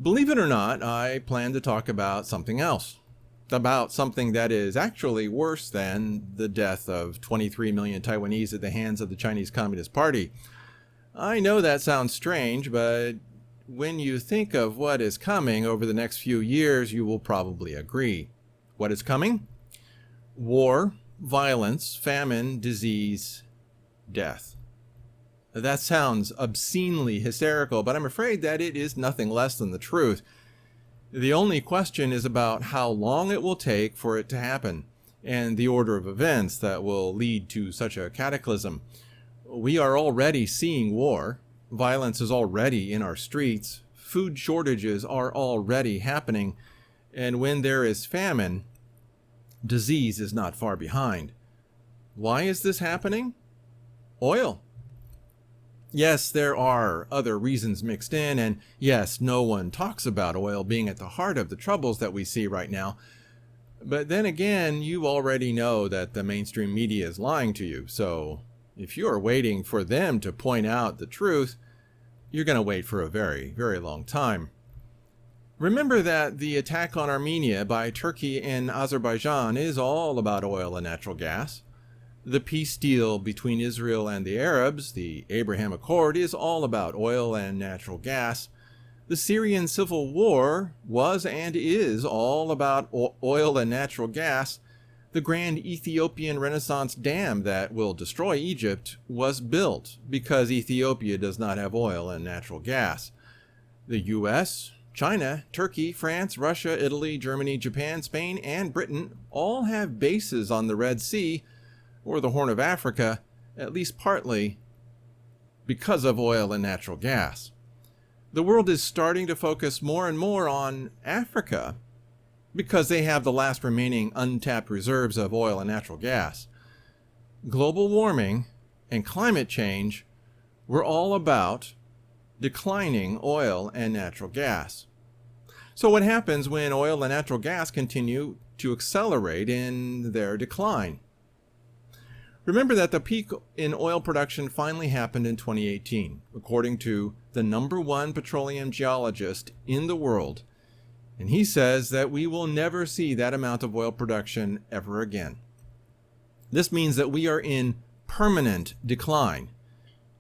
Believe it or not, I plan to talk about something else. About something that is actually worse than the death of 23 million Taiwanese at the hands of the Chinese Communist Party. I know that sounds strange, but when you think of what is coming over the next few years, you will probably agree. What is coming? War, violence, famine, disease, death. That sounds obscenely hysterical, but I'm afraid that it is nothing less than the truth. The only question is about how long it will take for it to happen, and the order of events that will lead to such a cataclysm. We are already seeing war. Violence is already in our streets. Food shortages are already happening. And when there is famine, disease is not far behind. Why is this happening? Oil. Yes, there are other reasons mixed in, and yes, no one talks about oil being at the heart of the troubles that we see right now. But then again, you already know that the mainstream media is lying to you, so if you are waiting for them to point out the truth, you're going to wait for a very, very long time. Remember that the attack on Armenia by Turkey and Azerbaijan is all about oil and natural gas. The peace deal between Israel and the Arabs, the Abraham Accord, is all about oil and natural gas. The Syrian civil war was and is all about oil and natural gas. The grand Ethiopian Renaissance dam that will destroy Egypt was built because Ethiopia does not have oil and natural gas. The US, China, Turkey, France, Russia, Italy, Germany, Japan, Spain, and Britain all have bases on the Red Sea or the Horn of Africa, at least partly, because of oil and natural gas. The world is starting to focus more and more on Africa because they have the last remaining untapped reserves of oil and natural gas. Global warming and climate change were all about declining oil and natural gas. So what happens when oil and natural gas continue to accelerate in their decline? Remember that the peak in oil production finally happened in 2018, according to the #1 petroleum geologist in the world. And he says that we will never see that amount of oil production ever again. This means that we are in permanent decline.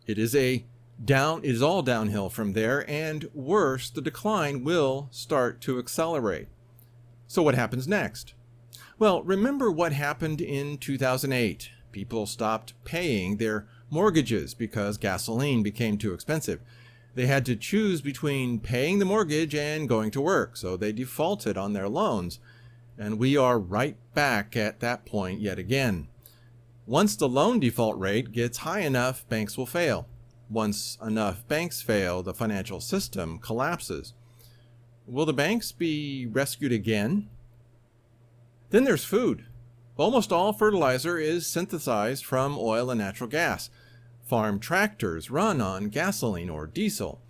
It is all downhill from there, and worse, the decline will start to accelerate. So what happens next? Well, remember what happened in 2008. People stopped paying their mortgages because gasoline became too expensive. They had to choose between paying the mortgage and going to work, so they defaulted on their loans. And we are right back at that point yet again. Once the loan default rate gets high enough, banks will fail. Once enough banks fail, the financial system collapses. Will the banks be rescued again? Then there's food. Almost all fertilizer is synthesized from oil and natural gas. Farm tractors run on gasoline or diesel.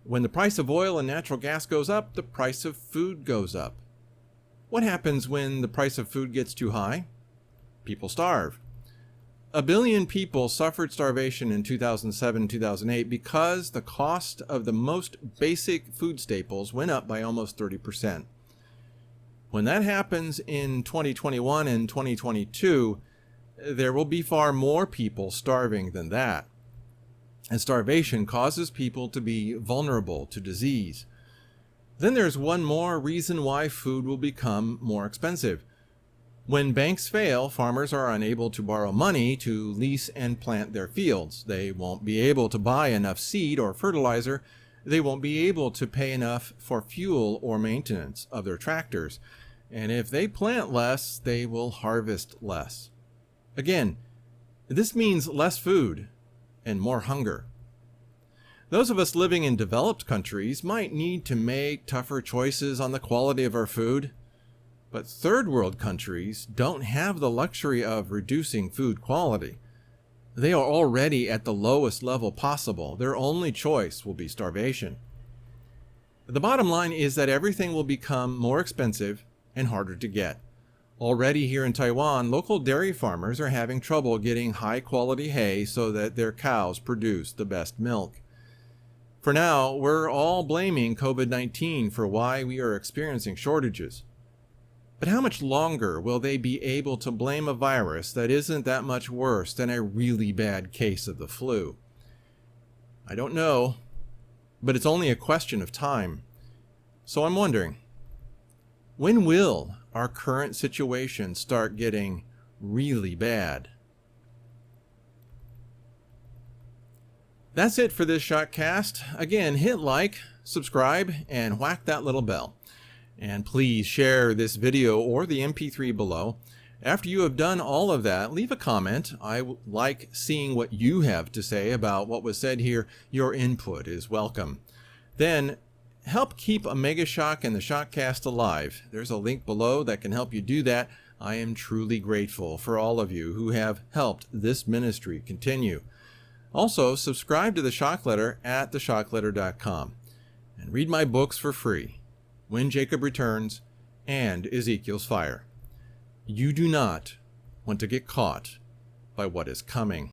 When the price of oil and natural gas goes up, the price of food goes up. What happens when the price of food gets too high? People starve. 1 billion people suffered starvation in 2007-2008 because the cost of the most basic food staples went up by almost 30%. When that happens in 2021 and 2022, there will be far more people starving than that. And starvation causes people to be vulnerable to disease. Then there's one more reason why food will become more expensive. When banks fail, farmers are unable to borrow money to lease and plant their fields. They won't be able to buy enough seed or fertilizer. They won't be able to pay enough for fuel or maintenance of their tractors. And if they plant less, they will harvest less. Again, this means less food and more hunger. Those of us living in developed countries might need to make tougher choices on the quality of our food, but third world countries don't have the luxury of reducing food quality. They are already at the lowest level possible. Their only choice will be starvation. The bottom line is that everything will become more expensive and harder to get. Already here in Taiwan, local dairy farmers are having trouble getting high-quality hay so that their cows produce the best milk. For now, we're all blaming COVID-19 for why we are experiencing shortages. But how much longer will they be able to blame a virus that isn't that much worse than a really bad case of the flu? I don't know, but it's only a question of time. So I'm wondering, when will our current situation start getting really bad? That's it for this shotcast. Again, hit like, subscribe, and whack that little bell. And please share this video or the MP3 below. After you have done all of that, leave a comment. I like seeing what you have to say about what was said here. Your input is welcome. Then help keep Omega Shock and the Shotcast alive. There's a link below that can help you do that. I am truly grateful for all of you who have helped this ministry continue. Also, subscribe to the Shock Letter at theshockletter.com and read my books for free, When Jacob Returns and Ezekiel's Fire. You do not want to get caught by what is coming.